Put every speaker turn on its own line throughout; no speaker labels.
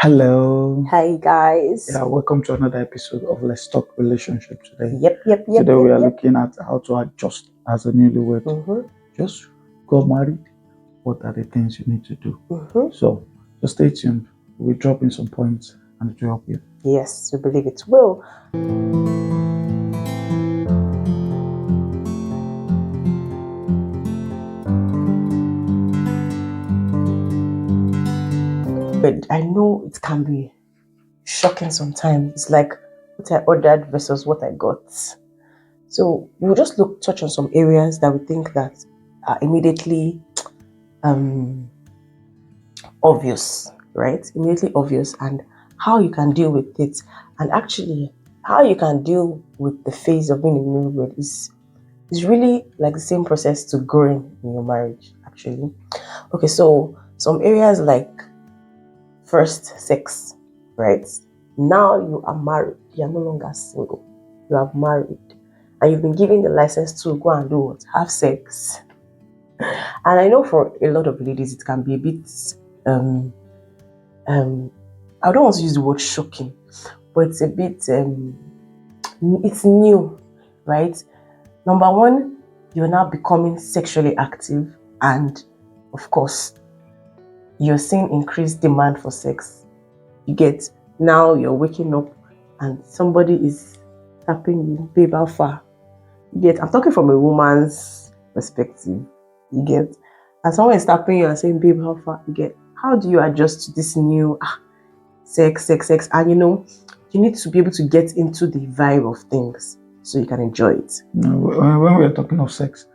Hello.
Hi guys.
Yeah, welcome to another episode of Let's Talk Relationship today.
Yep.
Today we are looking at how to adjust as a newlywed. Just got married. What are the things you need to do? So just stay tuned. We'll drop in some points and it will help you.
Yes, we believe it will. But I know it can be shocking sometimes. It's like what I ordered versus what I got. So we'll just touch on some areas that we think that are immediately obvious, right? Immediately obvious, and how you can deal with it. And actually, how you can deal with the phase of being a newlywed is really like the same process to growing in your marriage, actually. Okay, so some areas like first sex, right? Now you are married, you are no longer single, you are married, and you've been given the license to go and do what? Have sex. And I know for a lot of ladies it can be a bit I don't want to use the word shocking, but it's a bit it's new, right? Number one, you're now becoming sexually active, and of course, you're seeing increased demand for sex. You get, now you're waking up and somebody is tapping you, babe, how far? You get, I'm talking from a woman's perspective. You get, and someone is tapping you and saying, babe, how far? You get, how do you adjust to this new sex? And you need to be able to get into the vibe of things so you can enjoy it.
When we're talking of sex,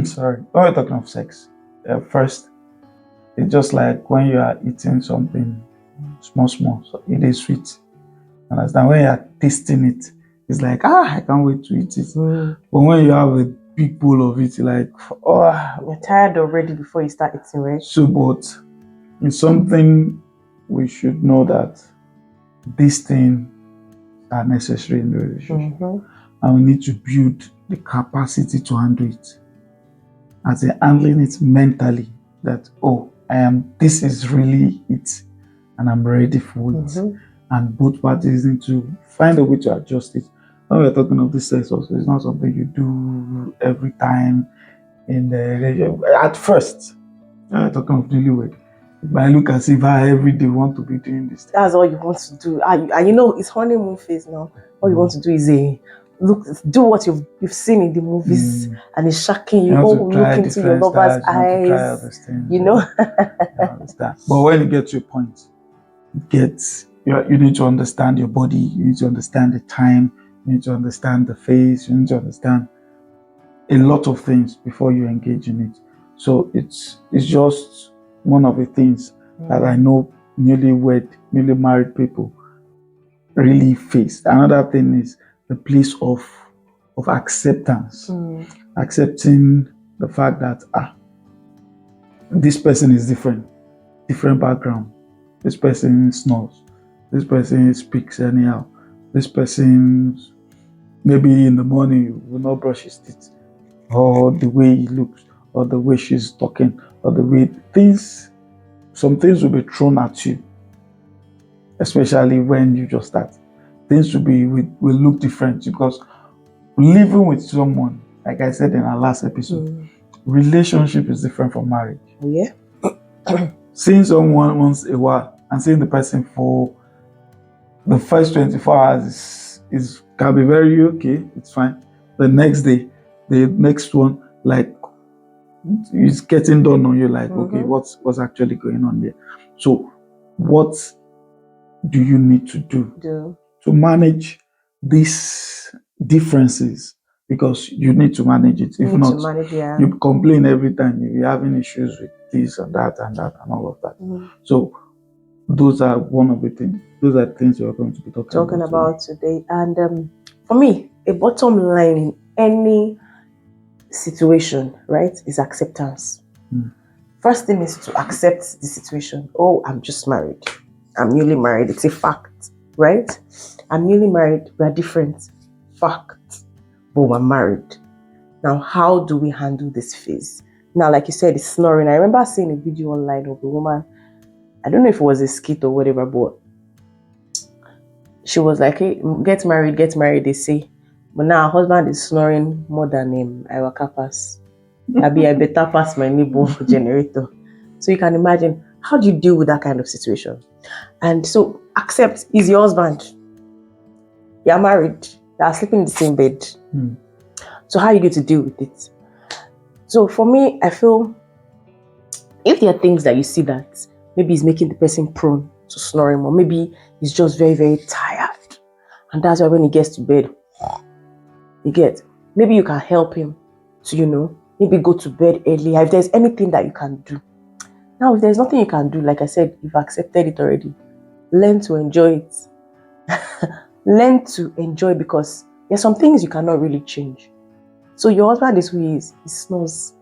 sorry, when we're talking of sex, first, it's just like when you are eating something small, so it is sweet. Understand? When you are tasting it, it's like, I can't wait to eat it. But when you have a big bowl of it, like,
you're tired already before you start eating, right?
So, but it's something we should know that these things are necessary in the relationship. And we need to build the capacity to handle it. As in handling it mentally, that, this is really it, and I'm ready for it. And both parties need to find a way to adjust it. When we're talking of this sex also, it's not something you do every time in the relationship. At first, when we're talking of newlywed, it might look as if I every day want to be doing this.
That's all you want to do. And it's honeymoon phase now. All you want to do is do what you've seen in the movies, and it's shocking you. Look into your lover's eyes. You know.
Understand. But when you get to a point, you need to understand your body. You need to understand the time. You need to understand the face. You need to understand a lot of things before you engage in it. So it's just one of the things that I know newly married people really face. Another thing is the place of acceptance. Accepting the fact that this person is different background. This person snores. This person speaks anyhow. This person maybe in the morning will not brush his teeth, or the way he looks, or the way she's talking, or the way some things will be thrown at you, especially when you just start. Things will look different, because living with someone, like I said in our last episode, relationship is different from marriage.
Yeah.
Seeing someone once a while and seeing the person for the first 24 hours can be very okay, it's fine. The next day, the next one, like, it's getting done on you, like, okay, what's actually going on there? So what do you need to do to manage these differences? Because you need to manage it. If not, you complain every time. You'll be having issues with this and that and all of that. So those are one of the things. Those are things we're going to be talking about
today. And for me, a bottom line in any situation, right, is acceptance. First thing is to accept the situation. I'm just married. I'm newly married. It's a fact, right? I'm newly married. We are different. Fact. But we're married. Now, how do we handle this phase? Now, like you said, it's snoring. I remember seeing a video online of a woman I don't know if it was a skit or whatever, but she was like, hey, get married, they say. But now her husband is snoring more than him. I waka pass. I better pass my neighbor generator. So you can imagine, how do you deal with that kind of situation? And so accept, he's your husband. You're married. You're sleeping in the same bed. So how are you going to deal with it? So for me, I feel if there are things that you see that maybe is making the person prone to snoring, or maybe he's just very, very tired, and that's why when he gets to bed, maybe you can help him to, maybe go to bed earlier. If there's anything that you can do. Now, if there's nothing you can do, like I said, you've accepted it already. Learn to enjoy it. Learn to enjoy, because there's some things you cannot really change. So your husband is who he is. He snores.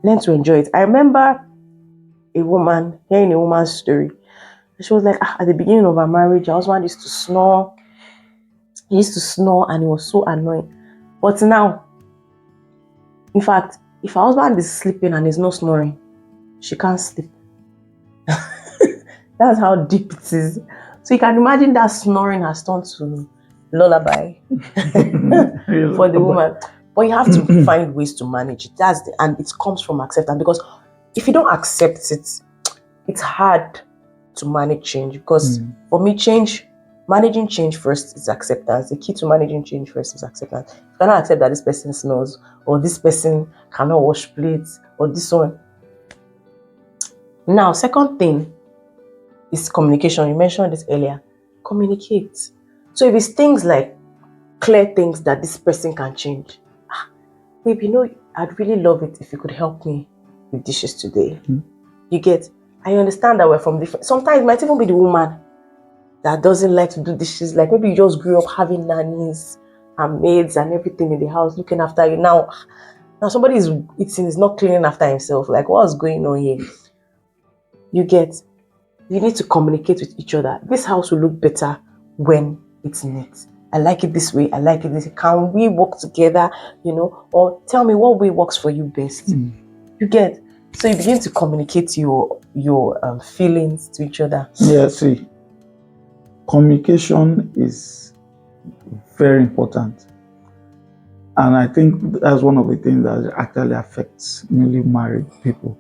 Learn to enjoy it. I remember hearing a woman's story. She was like, at the beginning of our marriage, her husband used to snore. He used to snore and it was so annoying. But now, in fact, if her husband is sleeping and is not snoring, she can't sleep. That's how deep it is. So you can imagine that snoring has turned to lullaby for the woman. But you have to find ways to manage it. And it comes from acceptance, because if you don't accept it, it's hard to manage change. Because for me, managing change first is acceptance. The key to managing change first is acceptance. You cannot accept that this person snores, or this person cannot wash plates, or this one. Now, second thing is communication. You mentioned this earlier. Communicate. So if it's things like clear things that this person can change. Babe, I'd really love it if you could help me with dishes today. You get? I understand that we're from different. Sometimes it might even be the woman that doesn't like to do dishes. Like maybe you just grew up having nannies and maids and everything in the house looking after you. Now somebody is eating, is not cleaning after himself. Like, what's going on here? You get? You need to communicate with each other. This house will look better when it's neat. I like it this way. I like it this way. Can we work together? Or tell me what way works for you best. You get? So you begin to communicate your feelings to each other.
Yeah, see, communication is very important. And I think that's one of the things that actually affects newly married people.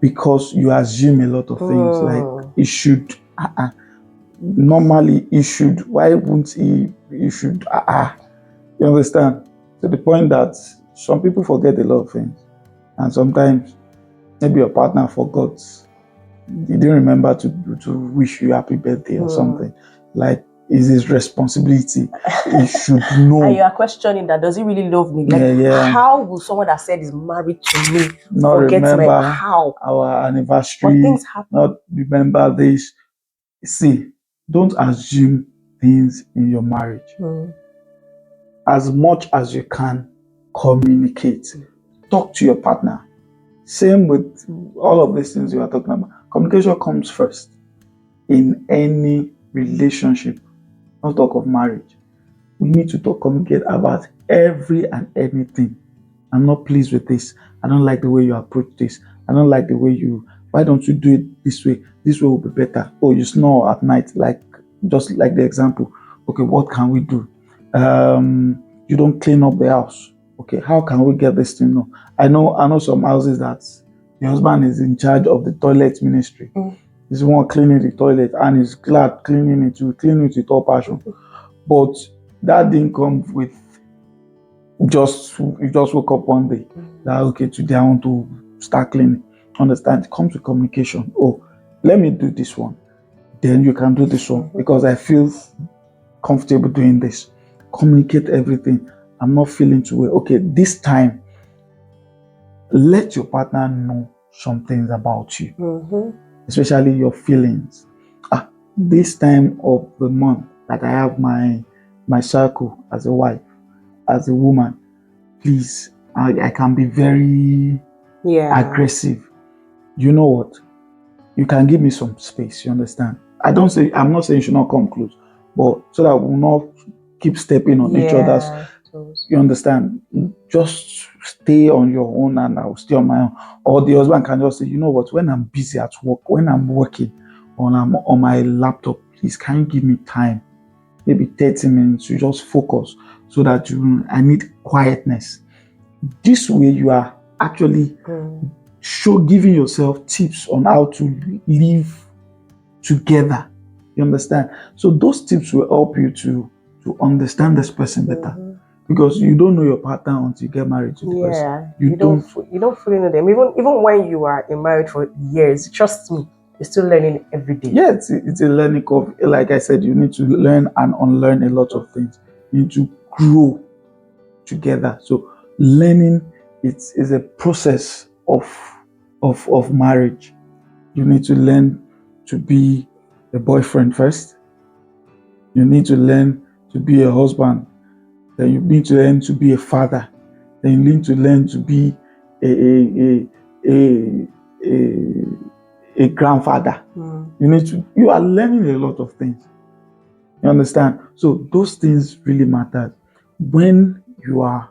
Because you assume a lot of things, like it should, normally it should, why wouldn't he, you should, you understand? To the point that some people forget a lot of things. And sometimes maybe your partner forgot, he didn't remember to wish you happy birthday or something. Like, is his responsibility. He should know.
And you are questioning that, does he really love me? Like, how will someone that said is married to me
not
forget
remember
how?
Our anniversary,
but things happen.
Not remember this. See, don't assume things in your marriage. As much as you can, communicate. Talk to your partner. Same with all of these things you are talking about. Communication comes first in any relationship. Not talk of marriage. We need to communicate about every and anything. I'm not pleased with this. I don't like the way you approach this. I don't like the way why don't you do it this way? This way will be better. Oh, you snore at night, just like the example. Okay, what can we do? You don't clean up the house. Okay, how can we get this thing? No. I know some houses that the husband is in charge of the toilet ministry. He's the one cleaning the toilet and he's glad cleaning it with all passion. But that didn't come with you just woke up one day that okay, today I want to start cleaning. Understand? It comes with communication. Oh, let me do this one. Then you can do this one because I feel comfortable doing this. Communicate everything. I'm not feeling too well. Okay, this time, let your partner know some things about you, especially your feelings. This time of the month, like I have my circle as a wife, as a woman, please, I can be very aggressive. You know what? You can give me some space, you understand? I'm not saying you should not come close, but so that we'll not keep stepping on each other's
themselves.
You understand? Just stay on your own and I'll stay on my own. Or the husband can just say, you know what, when I'm busy at work, when I'm working, or I'm on my laptop, please, can you give me time? Maybe 30 minutes, you just focus so that I need quietness. This way you are actually giving yourself tips on how to live together. You understand? So those tips will help you to understand this person better. Because you don't know your partner until you get married to the person.
You don't fully know them. Even when you are in marriage for years, trust me, you're still learning every day.
Yeah, it's a learning curve. Like I said, you need to learn and unlearn a lot of things. You need to grow together. So learning is a process of marriage. You need to learn to be a boyfriend first. You need to learn to be a husband. Then you need to learn to be a father. Then you need to learn to be a grandfather. You are learning a lot of things. You understand? So those things really matter. When you are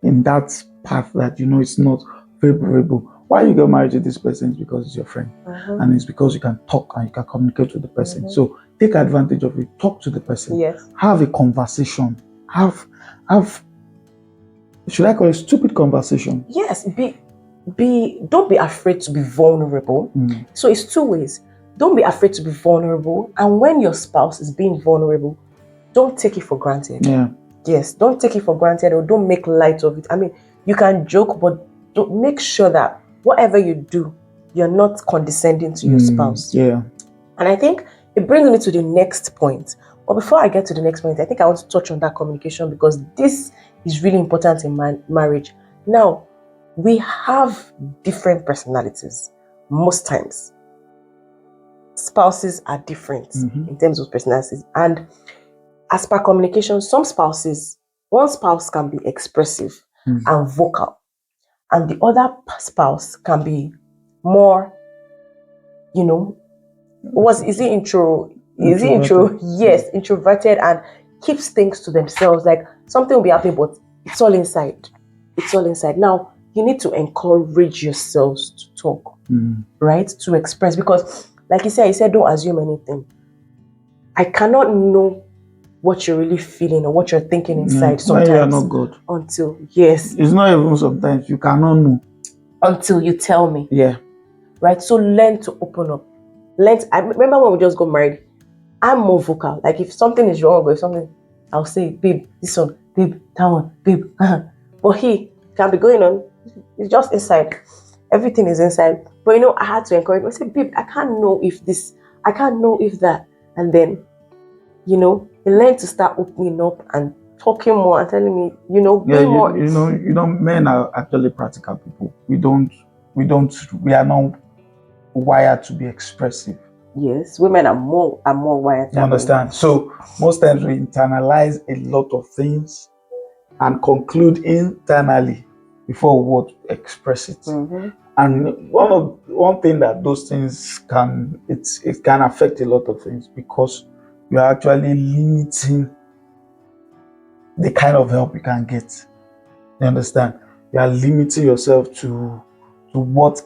in that path that you know it's not favorable, why you get married to this person is because it's your friend. And it's because you can talk and you can communicate with the person. So take advantage of it. Talk to the person.
Yes.
Have a conversation. Have should I call it stupid conversation?
Yes. Don't be afraid to be vulnerable. So it's two ways. Don't be afraid to be vulnerable. And when your spouse is being vulnerable, don't take it for granted.
Yeah.
Yes, don't take it for granted or don't make light of it. I mean, you can joke, but don't make sure that whatever you do, you're not condescending to your spouse.
Yeah.
And I think it brings me to the next point. But before I get to the next point, I think I want to touch on that communication because this is really important in marriage. Now, we have different personalities most times. Spouses are different in terms of personalities. And as per communication, one spouse can be expressive and vocal, and the other spouse can be more, Yes, introverted and keeps things to themselves. Like something will be happening, but it's all inside. It's all inside. Now, you need to encourage yourselves to talk, right? To express, because like you said, don't assume anything. I cannot know what you're really feeling or what you're thinking inside sometimes.
When you are not good.
Until, yes.
It's not even sometimes. You cannot know.
Until you tell me.
Yeah.
Right? So learn to open up. I remember when we just got married, I'm more vocal. Like if something is wrong or if something, I'll say, babe, this one, babe, that one, babe. But he can be going on. It's just inside. Everything is inside. But I had to encourage him. I said, babe, I can't know if this, I can't know if that. And then, he learned to start opening up and talking more and telling me, being more.
Men are actually practical people. We are not wired to be expressive.
Yes, women are more wired.
You understand? So most times we internalize a lot of things and conclude internally before we would express it. And one thing that those things it can affect a lot of things because you are actually limiting the kind of help you can get. You understand? You are limiting yourself to what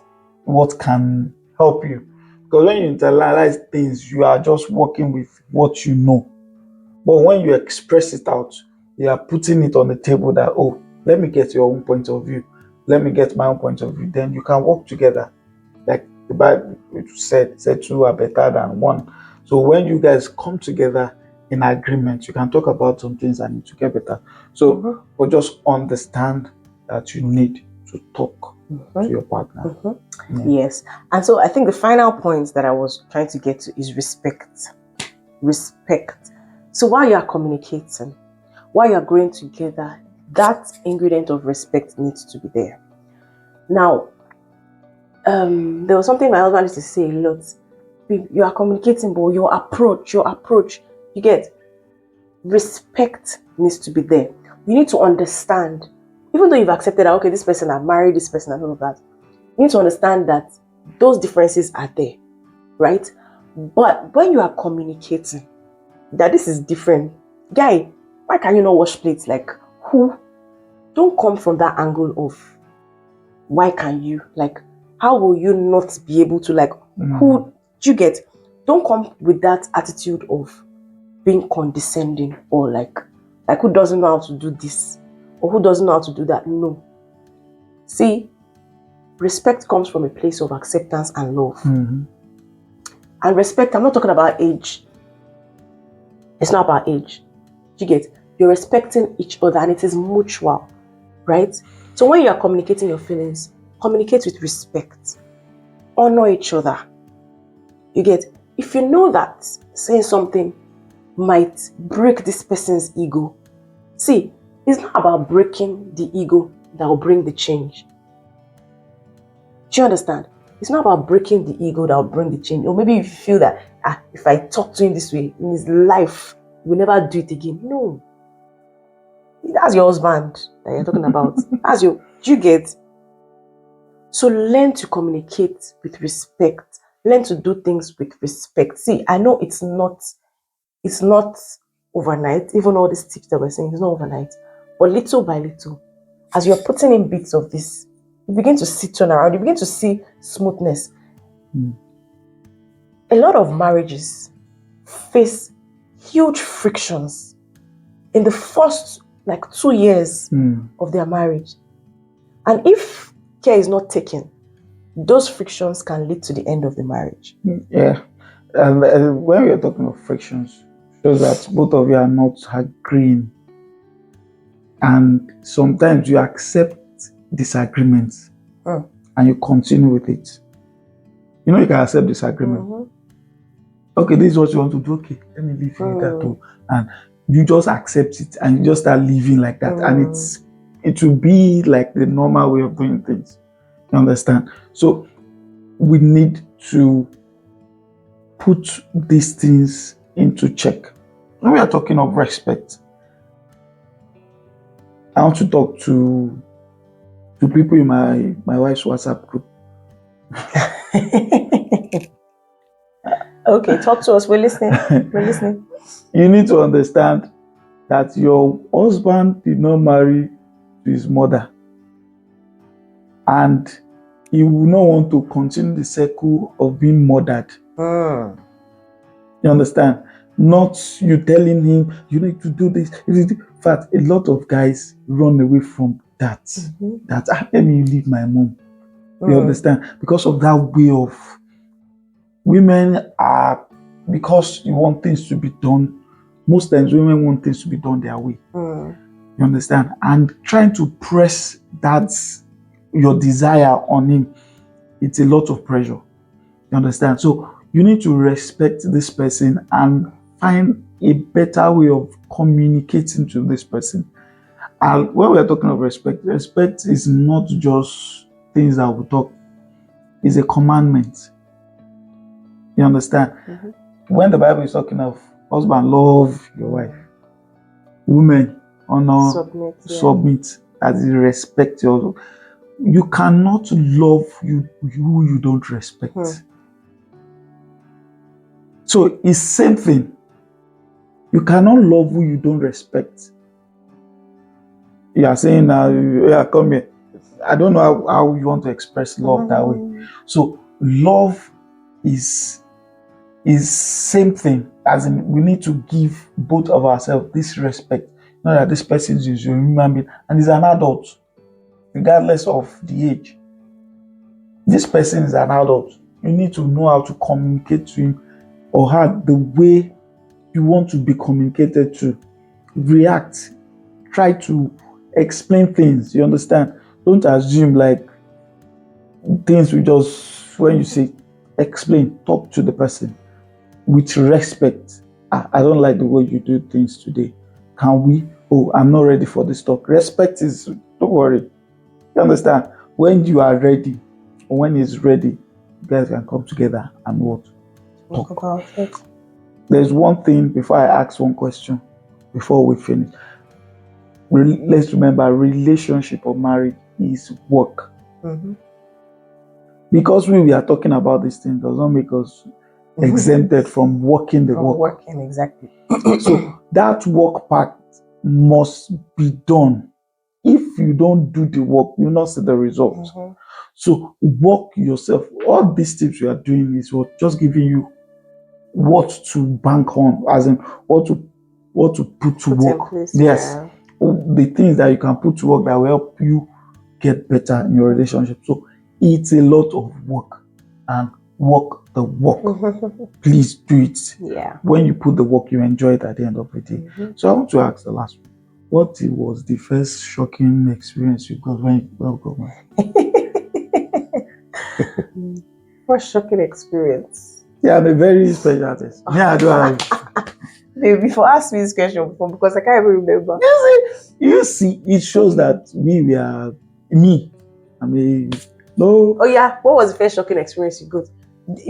can help you. Because when you internalize things, you are just working with what you know. But when you express it out, you are putting it on the table that, oh, let me get your own point of view. Let me get my own point of view. Then you can work together. Like the Bible said two are better than one. So when you guys come together in agreement, you can talk about some things and to get better. So, but just understand that you need to talk to your partner.
Yeah. Yes. And so I think the final point that I was trying to get to is respect. Respect. So while you are communicating, while you are growing together, that ingredient of respect needs to be there. Now, there was something my husband used to say a lot. You are communicating, but your approach, you get respect needs to be there. You need to understand, even though you've accepted that, okay, this person, I've married this person and all of that, you need to understand that those differences are there, right? But when you are communicating that this is different, guy, why can you not wash plates? Like, don't come from that angle of why can you, like, how will you not be able to, like, who do you get? Don't come with that attitude of being condescending or like who doesn't know how to do this or who doesn't know how to do that. No. See, respect comes from a place of acceptance and love. And respect, I'm not talking about age. It's not about age. Do you get? You're respecting each other and it is mutual, right? So when you are communicating your feelings, communicate with respect. Honor each other. You get? If you know that saying something might break this person's ego, see, it's not about breaking the ego that will bring the change. Do you understand? It's not about breaking the ego that will bring the change. Or maybe if you feel that if I talk to him this way in his life, he will never do it again. No. That's your husband that you're talking about. That's your, do you get? So learn to communicate with respect. Learn to do things with respect. See, I know it's not overnight. Even all these tips that we're saying, it's not overnight. But little by little, as you're putting in bits of this, you begin to see turnaround. You begin to see smoothness. A lot of marriages face huge frictions in the first 2 years of their marriage. And if care is not taken, those frictions can lead to the end of the marriage.
Yeah. And when we're talking of frictions, shows that both of you are not agreeing. And sometimes you accept disagreements and you continue with it. You know, you can accept disagreement. Okay, this is what you want to do. Okay, let me leave you with that too. And you just accept it and you just start living like that. And it will be like the normal way of doing things. You understand? So we need to put these things into check. When we are talking of respect, I want to talk to people in my wife's WhatsApp group.
Okay, talk to us. We're listening. We're listening.
You need to understand that your husband did not marry his mother, and he will not want to continue the circle of being murdered. You understand? Not you telling him you need to do this. In fact, a lot of guys run away from that. That let me leave my mom. You understand? Because of that way of women are, because you want things to be done. Most times women want things to be done their way. You understand? And trying to press that your desire on him, it's a lot of pressure. You understand? So you need to respect this person and find a better way of communicating to this person. And when we're talking of respect, respect is not just things that we talk, it's a commandment. You understand? When the Bible is talking of husband, love your wife, women, honor, submit, as you respect your. You cannot love who you don't respect. So it's same thing. You cannot love who you don't respect. You are saying now, yeah, come here. I don't know how you want to express love that way. So love is same thing, as in we need to give both of ourselves this respect. Know that this person is a human being and is an adult, regardless of the age. This person is an adult. You need to know how to communicate to him or her the way you want to be communicated to. React. Try to explain things. You understand? Don't assume like things we just, when you say explain, talk to the person with respect. I don't like the way you do things today. Can we? Oh, I'm not ready for this talk. Respect is, don't worry. You understand? When you are ready, or when he's ready, you guys can come together and what? Talk
about it.
There's one thing before I ask one question, before we finish. Let's remember, relationship or marriage is work. Because we are talking about this thing does not make us exempted from working the work.
Working, exactly.
So that work part must be done. If you don't do the work, you'll not see the results. So work yourself. All these tips we are doing is what just giving you what to bank on, as in what to put to work. Yes, the things that you can put to work that will help you get better in your relationship. So it's a lot of work, and work the work. Please do it.
Yeah.
When you put the work, you enjoy it at the end of the day. So I want to ask the last one. What was the first shocking experience you got when you got married?
First shocking experience.
Yeah, I'm a very special artist. Yeah, I do have.
Before ask me this question before, because I can't even remember.
You see, it shows that I mean, no.
Oh yeah, what was the first shocking experience you got?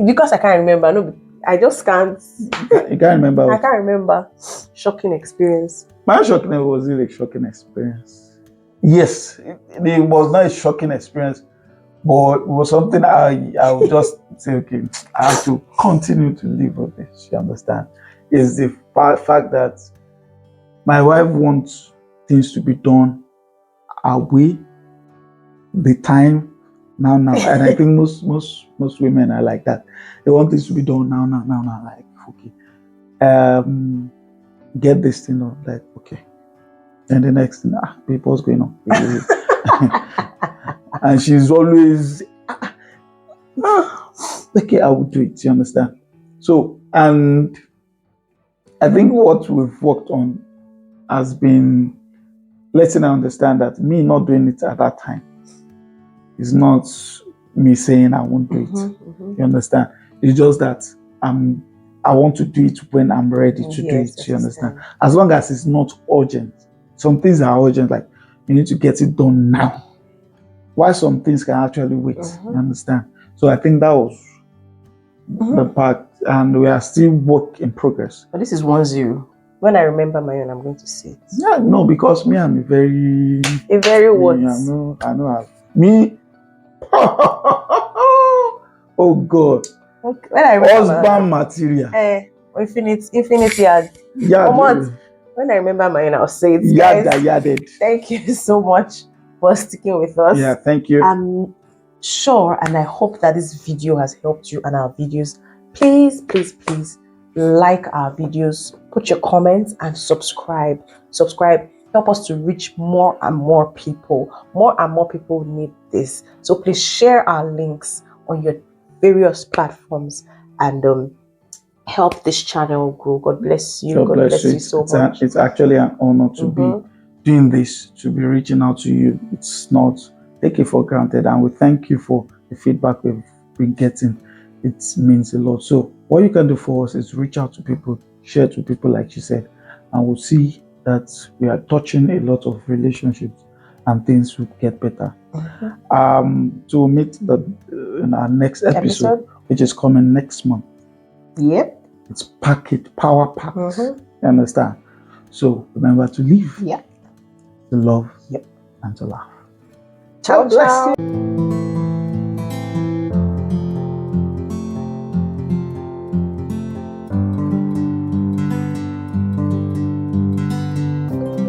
Because I can't remember. No, I just can't.
You can't remember.
I can't remember. Shocking experience.
My shocking was really a shocking experience. Yes, it was not a shocking experience, but it was something I would just say, okay, I have to continue to live with this. You understand? Is the fact that my wife wants things to be done her way, the time, now, and I think most women are like that. They want things to be done now. Like, okay, get this thing done. Like, okay, and the next thing, babe, what's going on? And she's always, okay, I will do it. You understand? So, and I think what we've worked on has been letting her understand that me not doing it at that time is not me saying I won't do it. You understand? It's just that I want to do it when I'm ready to do it. You understand? As long as it's not urgent. Some things are urgent, like you need to get it done now. Why some things can actually wait. You understand? So I think that was the part, and we are still work in progress.
But this is 1-0. When I remember my own, I'm going to say it.
Yeah, no, because me, I'm a very
what?
I know me. Oh God.
Okay. When I remember
husband material.
Infinity had.
Yeah.
When I remember my own, I'll say it.
Guys,
thank you so much for sticking with us.
Yeah, thank you.
I'm sure and I hope that this video has helped you and our videos. Please like our videos, put your comments and subscribe. Help us to reach more and more people. More and more people need this. So please share our links on your various platforms and help this channel grow. God bless you. God bless you so much.
It's actually an honor to be doing this, to be reaching out to you. It's not take it for granted, and we thank you for the feedback we've been getting. It means a lot. So what you can do for us is reach out to people, share to people, like she said, and we'll see that we are touching a lot of relationships and things will get better. To meet in our next episode, which is coming next month.
Yep.
It's power packed. You understand? So remember to live.
Yep.
To love.
Yep.
And to laugh.
Ciao.